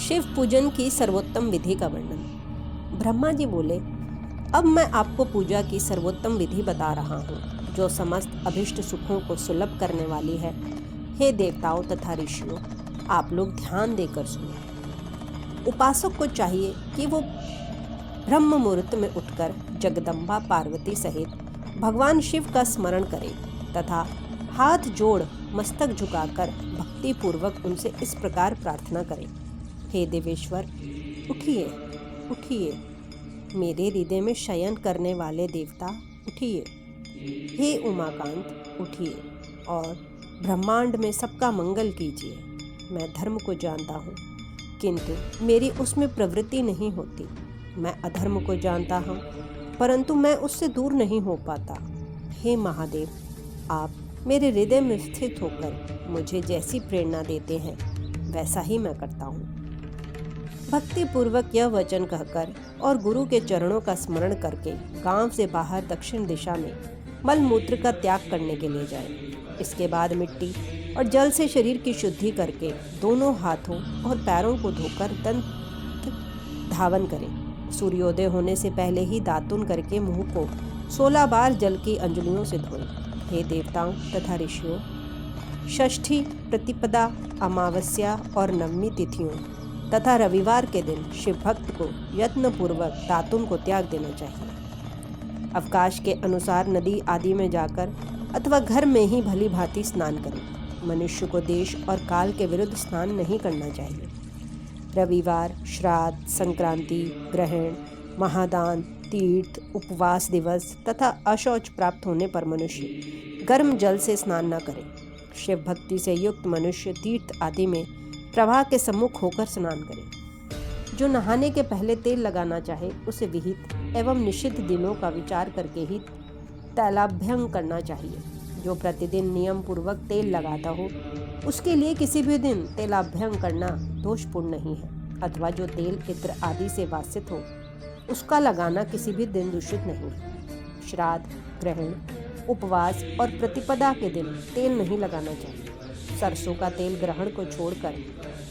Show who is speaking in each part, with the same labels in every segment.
Speaker 1: शिव पूजन की सर्वोत्तम विधि का वर्णन। ब्रह्मा जी बोले, अब मैं आपको पूजा की सर्वोत्तम विधि बता रहा हूँ, जो समस्त अभिष्ट सुखों को सुलभ करने वाली है। हे देवताओं तथा ऋषियों, आप लोग ध्यान देकर सुनो। उपासक को चाहिए कि वो ब्रह्म मुहूर्त में उठकर जगदम्बा पार्वती सहित भगवान शिव का स्मरण करे तथा हाथ जोड़ मस्तक झुकाकर भक्ति पूर्वक उनसे इस प्रकार प्रार्थना करे, हे देवेश्वर, उठिए उठिए, मेरे हृदय में शयन करने वाले देवता उठिए। हे उमाकांत, उठिए और ब्रह्मांड में सबका मंगल कीजिए। मैं धर्म को जानता हूँ, किंतु मेरी उसमें प्रवृत्ति नहीं होती। मैं अधर्म को जानता हूँ, परंतु मैं उससे दूर नहीं हो पाता। हे महादेव, आप मेरे हृदय में स्थित होकर मुझे जैसी प्रेरणा देते हैं, वैसा ही मैं करता हूँ। भक्ति पूर्वक यह वचन कहकर और गुरु के चरणों का स्मरण करके गांव से बाहर दक्षिण दिशा में मल मूत्र का त्याग करने के लिए जाए। इसके बाद मिट्टी और जल से शरीर की शुद्धि करके दोनों हाथों और पैरों को धोकर दंत धावन करें। सूर्योदय होने से पहले ही दातुन करके मुंह को 16 बार जल की अंजलियों से धोएं। हे देवताओं तथा ऋषियों, षष्ठी, प्रतिपदा, अमावस्या और नवमी तिथियों तथा रविवार के दिन शिव भक्त को यत्नपूर्वक दातुन को त्याग देना चाहिए। अवकाश के अनुसार नदी आदि में जाकर अथवा घर में ही भली भांति स्नान करें। मनुष्य को देश और काल के विरुद्ध स्नान नहीं करना चाहिए। रविवार, श्राद्ध, संक्रांति, ग्रहण, महादान, तीर्थ, उपवास दिवस तथा अशौच प्राप्त होने पर मनुष्य गर्म जल से स्नान न करे। शिव भक्ति से युक्त मनुष्य तीर्थ आदि में प्रवाह के सम्मुख होकर स्नान करे। जो नहाने के पहले तेल लगाना चाहे, उसे विहित एवं निषिद्ध दिनों का विचार करके ही तैलाभ्यंग करना चाहिए। जो प्रतिदिन नियम पूर्वक तेल लगाता हो, उसके लिए किसी भी दिन तेलाभ्यंग करना दोषपूर्ण नहीं है, अथवा जो तेल इत्र आदि से वासित हो, उसका लगाना किसी भी दिन दूषित नहीं है। श्राद्ध, ग्रहण, उपवास और प्रतिपदा के दिन तेल नहीं लगाना चाहिए। सरसों का तेल ग्रहण को छोड़कर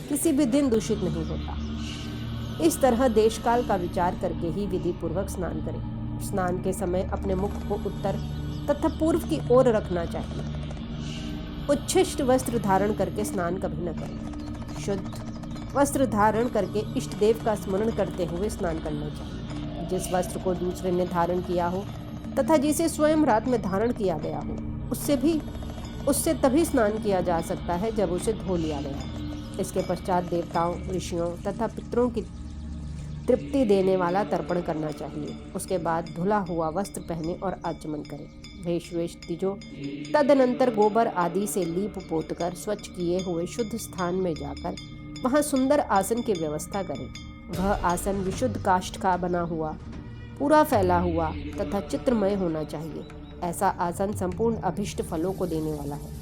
Speaker 1: किसी भी दिन दूषित नहीं होता। इस तरह देश काल का विचार करके ही विधि पूर्वक स्नान करें। स्नान के समय अपने मुख को उत्तर तथा पूर्व की ओर रखना चाहिए। उच्छिष्ट वस्त्र धारण करके स्नान कभी न करें। शुद्ध वस्त्र धारण करके इष्ट देव का स्मरण करते हुए स्नान करना चाहिए। जिस वस्त्र को दूसरे ने धारण किया हो तथा जिसे स्वयं रात में धारण किया गया हो, उससे तभी स्नान किया जा सकता है जब उसे धो लिया गया। इसके पश्चात देवताओं, ऋषियों तथा पितरों की तृप्ति देने वाला तर्पण करना चाहिए। उसके बाद धुला हुआ वस्त्र पहने और आचमन करें। वेश तिजो तदनंतर गोबर आदि से लीप पोतकर स्वच्छ किए हुए शुद्ध स्थान में जाकर वहां सुंदर आसन की व्यवस्था करें। वह आसन विशुद्ध काष्ठ का बना हुआ, पूरा फैला हुआ तथा चित्रमय होना चाहिए। ऐसा आसन संपूर्ण अभिष्ट फलों को देने वाला है।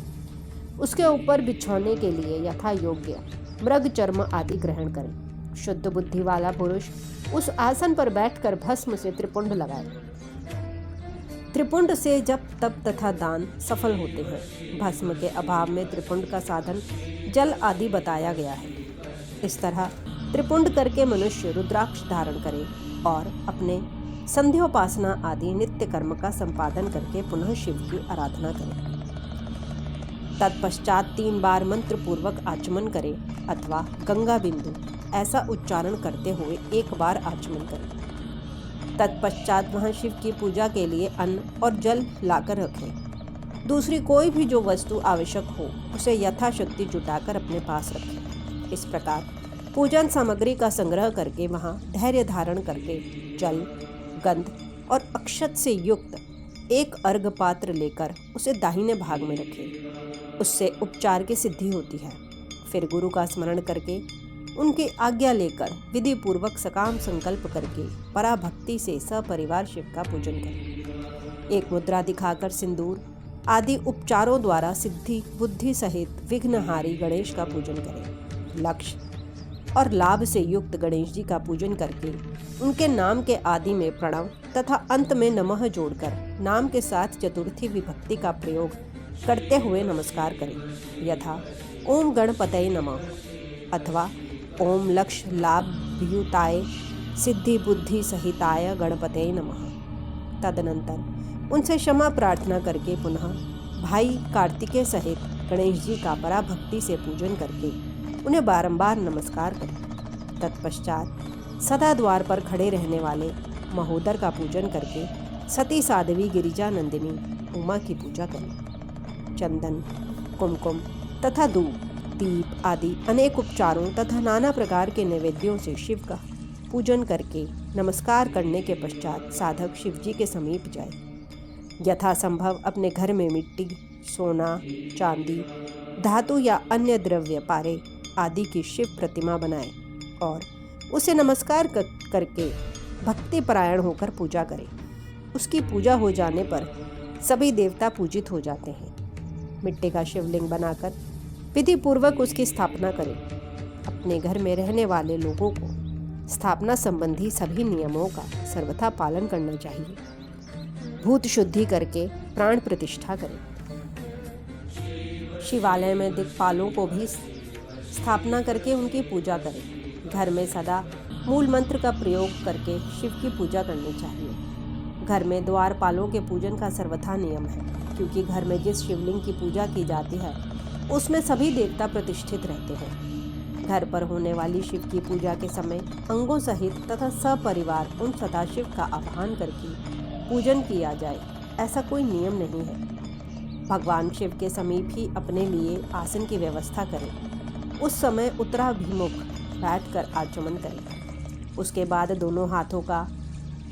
Speaker 1: उसके ऊपर बिछौने के लिए यथा योग्य मृग चर्म आदि ग्रहण करें। शुद्ध बुद्धि वाला पुरुष उस आसन पर बैठकर भस्म से त्रिपुंड लगाए। त्रिपुंड से जप तप तथा दान सफल होते हैं। भस्म के अभाव में त्रिपुंड का साधन जल आदि बताया गया है। इस तरह त्रिपुंड करके मनुष्य रुद्राक्ष धारण करे और अपने संध्योपासना आदि नित्य कर्म का संपादन करके पुनः शिव की आराधना करें। तत्पश्चात 3 बार मंत्र पूर्वक आचमन करें अथवा गंगा बिंदु ऐसा उच्चारण करते हुए 1 बार आचमन करें। तत्पश्चात वहां शिव की पूजा के लिए अन्न और जल लाकर रखें। दूसरी कोई भी जो वस्तु आवश्यक हो, उसे यथाशक्ति जुटाकर अपने पास रखें। इस प्रकार पूजन सामग्री का संग्रह करके वहां धैर्य धारण करके जल, गंध और अक्षत से युक्त 1 अर्घ पात्र लेकर उसे दाहिने भाग में रखें। उससे उपचार की सिद्धि होती है। फिर गुरु का स्मरण करके उनकी आज्ञा लेकर विधि पूर्वक सकाम संकल्प करके पराभक्ति से सपरिवार शिव का पूजन करें। एक मुद्रा दिखाकर सिंदूर आदि उपचारों द्वारा सिद्धि बुद्धि सहित विघ्नहारी गणेश का पूजन करें। लक्ष्य और लाभ से युक्त गणेश जी का पूजन करके उनके नाम के आदि में प्रणव तथा अंत में नमः जोड़कर नाम के साथ चतुर्थी विभक्ति का प्रयोग करते हुए नमस्कार करें। यथा ओम गणपतये नमः अथवा ओम लक्ष्य लाभ भ्युताय सिद्धि बुद्धि सहिताय गणपते नमः। तदनंतर उनसे क्षमा प्रार्थना करके पुनः भाई कार्तिकेय सहित गणेश जी का पराभक्ति से पूजन करके उन्हें बारंबार नमस्कार करें। तत्पश्चात सदा द्वार पर खड़े रहने वाले महोदर का पूजन करके सती साध्वी गिरिजा नंदिनी उमा की पूजा करें। चंदन, कुमकुम तथा दूध, दीप आदि अनेक उपचारों तथा नाना प्रकार के नैवेद्यों से शिव का पूजन करके नमस्कार करने के पश्चात साधक शिव जी के समीप जाए। यथासंभव अपने घर में मिट्टी, सोना, चांदी, धातु या अन्य द्रव्य पारे आदि की शिव प्रतिमा बनाए और उसे नमस्कार करके भक्ति परायण होकर पूजा करें। उसकी पूजा हो जाने पर सभी देवता पूजित हो जाते हैं। मिट्टी का शिवलिंग बनाकर विधि पूर्वक उसकी स्थापना करें। अपने घर में रहने वाले लोगों को स्थापना संबंधी सभी नियमों का सर्वथा पालन करना चाहिए। भूत शुद्धि करके प्राण प्रतिष्ठा करें। शिवालय में दिक्पालों को भी स्थापना करके उनकी पूजा करें। घर में सदा मूल मंत्र का प्रयोग करके शिव की पूजा करनी चाहिए। घर में द्वारपालों के पूजन का सर्वथा नियम है, क्योंकि घर में जिस शिवलिंग की पूजा की जाती है उसमें सभी देवता प्रतिष्ठित रहते हैं। घर पर होने वाली शिव की पूजा के समय अंगों सहित तथा सपरिवार उन सदाशिव का आह्वान करके पूजन किया जाए, ऐसा कोई नियम नहीं है। भगवान शिव के समीप ही अपने लिए आसन की व्यवस्था करें। उस समय उत्तराभिमुख बैठकर आचमन करें। उसके बाद दोनों हाथों का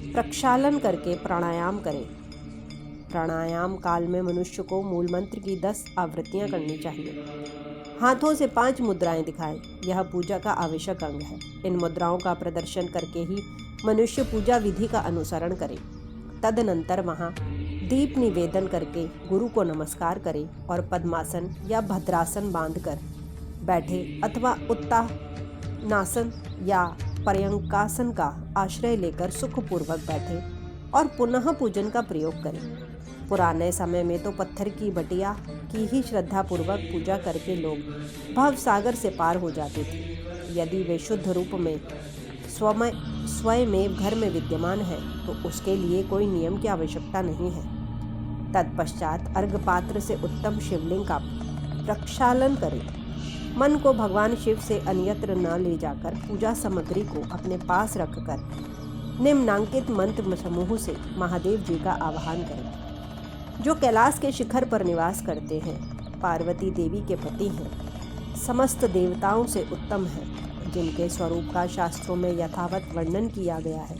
Speaker 1: प्रक्षालन करके प्राणायाम करें। प्राणायाम काल में मनुष्य को मूल मंत्र की 10 आवृत्तियां करनी चाहिए। हाथों से 5 मुद्राएं दिखाएं। यह पूजा का आवश्यक अंग है। इन मुद्राओं का प्रदर्शन करके ही मनुष्य पूजा विधि का अनुसरण करे। तदनंतर वहां दीप निवेदन करके गुरु को नमस्कार करे और पद्मासन या भद्रासन बांधकर बैठे अथवा उत्तानासन या पर्यंकासन का आश्रय लेकर सुखपूर्वक बैठे और पुनः पूजन का प्रयोग करें। पुराने समय में तो पत्थर की बटिया की ही श्रद्धापूर्वक पूजा करके लोग भव सागर से पार हो जाते थे। यदि वे शुद्ध रूप में स्वयं घर में विद्यमान है तो उसके लिए कोई नियम की आवश्यकता नहीं है। तत्पश्चात अर्घपात्र से उत्तम शिवलिंग का प्रक्षालन करें। मन को भगवान शिव से अन्यत्र न ले जाकर पूजा सामग्री को अपने पास रखकर निम्नांकित मंत्र समूह से महादेव जी का आवाहन करें, जो कैलाश के शिखर पर निवास करते हैं, पार्वती देवी के पति हैं, समस्त देवताओं से उत्तम हैं, जिनके स्वरूप का शास्त्रों में यथावत वर्णन किया गया है,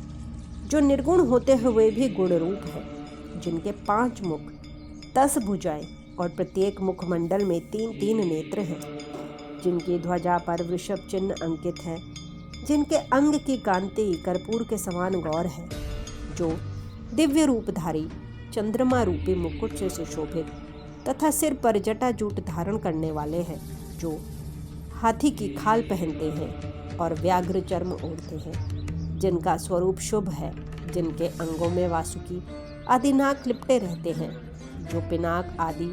Speaker 1: जो निर्गुण होते हुए भी गुण रूप है, जिनके 5 मुख, 10 भुजाएं और प्रत्येक मुखमंडल में 3-3 नेत्र हैं, जिनकी ध्वजा पर वृषभ चिन्ह अंकित है, जिनके अंग की कांति कर्पूर के समान गौर है, जो दिव्य रूपधारी चंद्रमा रूपी मुकुट से सुशोभित तथा सिर पर जटाजूट धारण करने वाले हैं, जो हाथी की खाल पहनते हैं और व्याघ्र चर्म ओढ़ते हैं, जिनका स्वरूप शुभ है, जिनके अंगों में वासुकी आदि नाग लिपटे रहते हैं, जो पिनाक आदि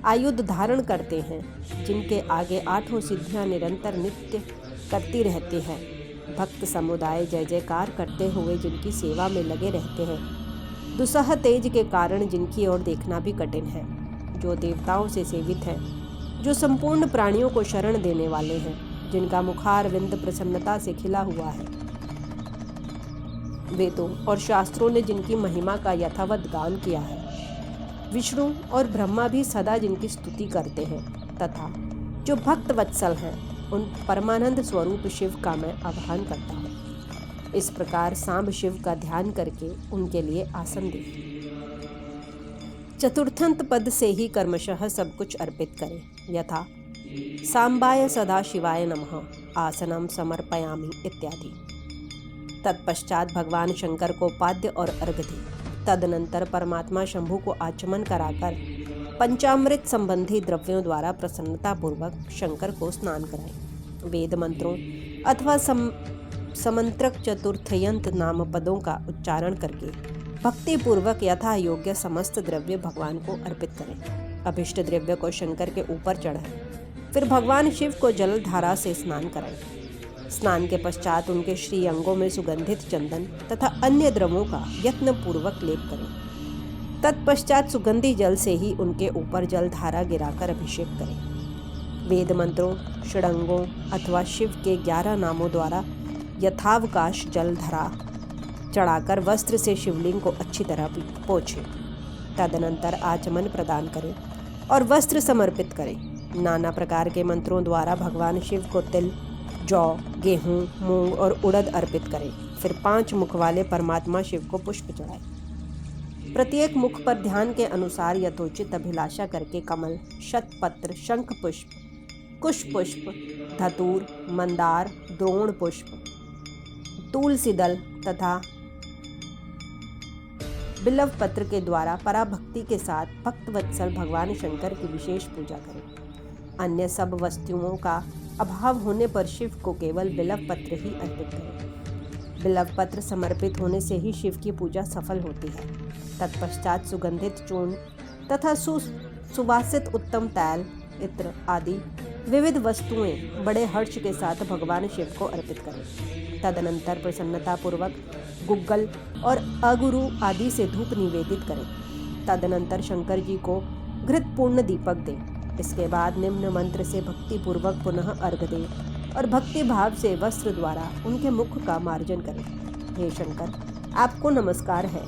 Speaker 1: आयुध धारण करते हैं, जिनके आगे 8 सिद्धियां निरंतर नित्य करती रहती हैं, भक्त समुदाय जय जयकार करते हुए जिनकी सेवा में लगे रहते हैं, दुसह तेज के कारण जिनकी ओर देखना भी कठिन है, जो देवताओं से सेवित हैं, जो संपूर्ण प्राणियों को शरण देने वाले हैं, जिनका मुखारविंद प्रसन्नता से खिला हुआ है, वेदों और शास्त्रों ने जिनकी महिमा का यथावत गान किया है, विष्णु और ब्रह्मा भी सदा जिनकी स्तुति करते हैं, तथा जो भक्त वत्सल हैं, उन परमानंद स्वरूप शिव का मैं आह्वान करता हूँ। इस प्रकार सांब शिव का ध्यान करके उनके लिए आसन दे। चतुर्थंत पद से ही कर्मशः सब कुछ अर्पित करें, यथा सांबाय सदा शिवाय नमः आसनम समर्पयामि इत्यादि। तत्पश्चात भगवान शंकर को पाद्य और अर्घ दें। तदनंतर परमात्मा शंभु को आचमन कराकर पंचामृत संबंधी द्रव्यों द्वारा प्रसन्नतापूर्वक शंकर को स्नान कराएं। वेद मंत्रों अथवा समंत्रक चतुर्थयंत नाम पदों का उच्चारण करके भक्ति पूर्वक यथा योग्य समस्त द्रव्य भगवान को अर्पित करें। अभिष्ट द्रव्य को शंकर के ऊपर चढ़ाएं, फिर भगवान शिव को जल धारा से स्नान कराएं। स्नान के पश्चात उनके श्री अंगों में सुगंधित चंदन तथा अन्य द्रवों का यत्नपूर्वक लेप करें। तत्पश्चात सुगंधी जल से ही उनके ऊपर जल धारा गिराकर अभिषेक करें। वेद मंत्रों, षडंगों अथवा शिव के 11 नामों द्वारा यथावकाश जल धरा चढ़ाकर वस्त्र से शिवलिंग को अच्छी तरह पोंछें। तदनंतर आचमन प्रदान करें और वस्त्र समर्पित करें। नाना प्रकार के मंत्रों द्वारा भगवान शिव को तिल, जौ, गेहूं, मूंग और उड़द अर्पित करें। फिर 5 मुख वाले परमात्मा शिव को पुष्प चढ़ाएं। प्रत्येक मुख पर ध्यान के अनुसार यथोचित अभिलाषा करके कमल, शतपत्र, शंख पुष्प, कुश पुष्प, धतूर, मंदार, द्रोण पुष्प, तुलसी दल तथा बिल्व पत्र के द्वारा पराभक्ति के साथ भक्तवत्सल भगवान शंकर की विशेष पूजा करें। अन्य सब वस्तुओं का अभाव होने पर शिव को केवल बिल्व पत्र ही अर्पित करें। बिल्व पत्र समर्पित होने से ही शिव की पूजा सफल होती है। तत्पश्चात सुगंधित चूर्ण तथा सुवासित उत्तम तैल, इत्र आदि विविध वस्तुएं बड़े हर्ष के साथ भगवान शिव को अर्पित करें। तदनंतर प्रसन्नतापूर्वक गुग्गल और अगुरु आदि से धूप निवेदित करें। तदनंतर शंकर जी को घृतपूर्ण दीपक दें। इसके बाद निम्न मंत्र से भक्तिपूर्वक पुनः अर्घ्य दें और भक्ति भाव से वस्त्र द्वारा उनके मुख का मार्जन करें। हे शंकर, आपको नमस्कार है।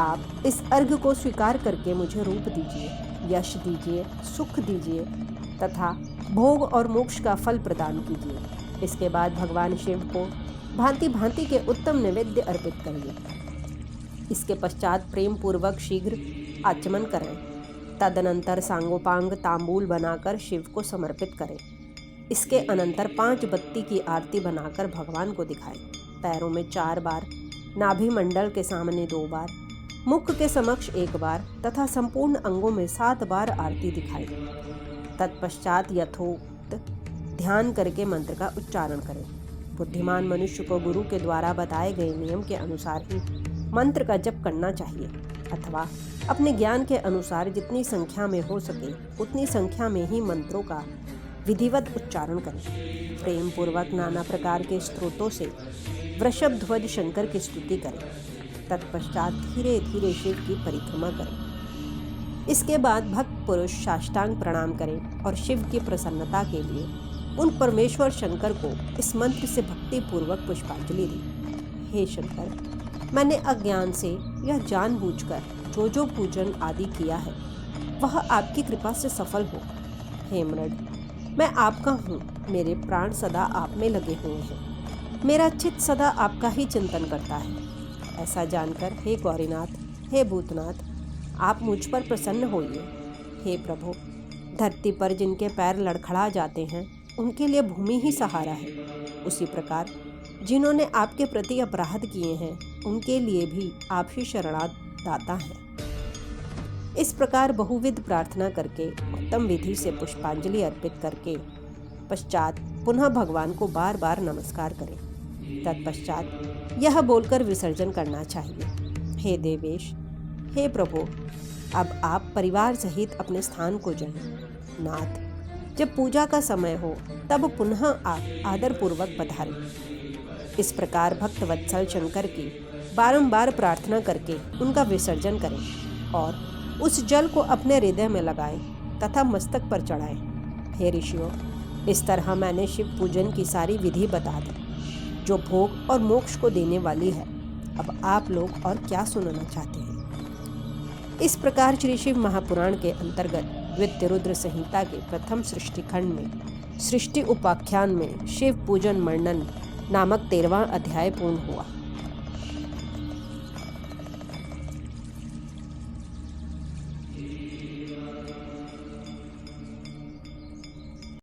Speaker 1: आप इस अर्घ्य को स्वीकार करके मुझे रूप दीजिए, यश दीजिए, सुख दीजिए तथा भोग और मोक्ष का फल प्रदान कीजिए। इसके बाद भगवान शिव को भांति भांति के उत्तम नैवेद्य अर्पित करिए। इसके पश्चात प्रेम पूर्वक शीघ्र आचमन करें। तदनंतर सांगोपांग तांबूल बनाकर शिव को समर्पित करें। इसके अनंतर 5 बत्ती की आरती बनाकर भगवान को दिखाएं। पैरों में 4 बार, नाभि मंडल के सामने 2 बार, मुख के समक्ष 1 बार तथा संपूर्ण अंगों में 7 बार आरती दिखाएं। तत्पश्चात यथोक्त ध्यान करके मंत्र का उच्चारण करें। बुद्धिमान मनुष्य को गुरु के द्वारा बताए गए नियम के अनुसार ही मंत्र का जप करना चाहिए अथवा अपने ज्ञान के अनुसार जितनी संख्या में हो सके उतनी संख्या में ही मंत्रों का विधिवत उच्चारण करें। प्रेम पूर्वक नाना प्रकार के स्त्रोतों से वृषभ ध्वज शंकर की स्तुति करें। तत्पश्चात धीरे धीरे शिव की परिक्रमा करें। इसके बाद भक्त पुरुष साष्टांग प्रणाम करें और शिव की प्रसन्नता के लिए उन परमेश्वर शंकर को इस मंत्र से भक्ति पूर्वक पुष्पांजलि दी। हे शंकर, मैंने अज्ञान से यह जानबूझकर जो पूजन आदि किया है वह आपकी कृपा से सफल हो। हे मृड, मैं आपका हूँ। मेरे प्राण सदा आप में लगे हुए हैं। मेरा चित्त सदा आपका ही चिंतन करता है। ऐसा जानकर हे गौरीनाथ, हे भूतनाथ, आप मुझ पर प्रसन्न होइए। हे प्रभु, धरती पर जिनके पैर लड़खड़ा जाते हैं उनके लिए भूमि ही सहारा है। उसी प्रकार जिन्होंने आपके प्रति अपराध किए हैं उनके लिए भी आप ही शरणादाता हैं। इस प्रकार बहुविध प्रार्थना करके उत्तम विधि से पुष्पांजलि अर्पित करके पश्चात पुनः भगवान को बार बार नमस्कार करें। तत्पश्चात यह बोलकर विसर्जन करना चाहिए। हे देवेश, हे प्रभु, अब आप परिवार सहित अपने स्थान को जाएं। नाथ, जब पूजा का समय हो तब पुनः आप आदरपूर्वक पधारें। इस प्रकार भक्त वत्सल शंकर की बारंबार प्रार्थना करके उनका विसर्जन करें और उस जल को अपने हृदय में लगाएं तथा मस्तक पर चढ़ाएं। हे ऋषियों, इस तरह मैंने शिव पूजन की सारी विधि बता दी जो भोग और मोक्ष को देने वाली है। अब आप लोग और क्या सुनना चाहते हैं? इस प्रकार श्री शिव महापुराण के अंतर्गत द्वितीय रुद्र संहिता के प्रथम सृष्टि खंड में सृष्टि उपाख्यान में शिव पूजन वर्णन नामक 13वां अध्याय पूर्ण हुआ।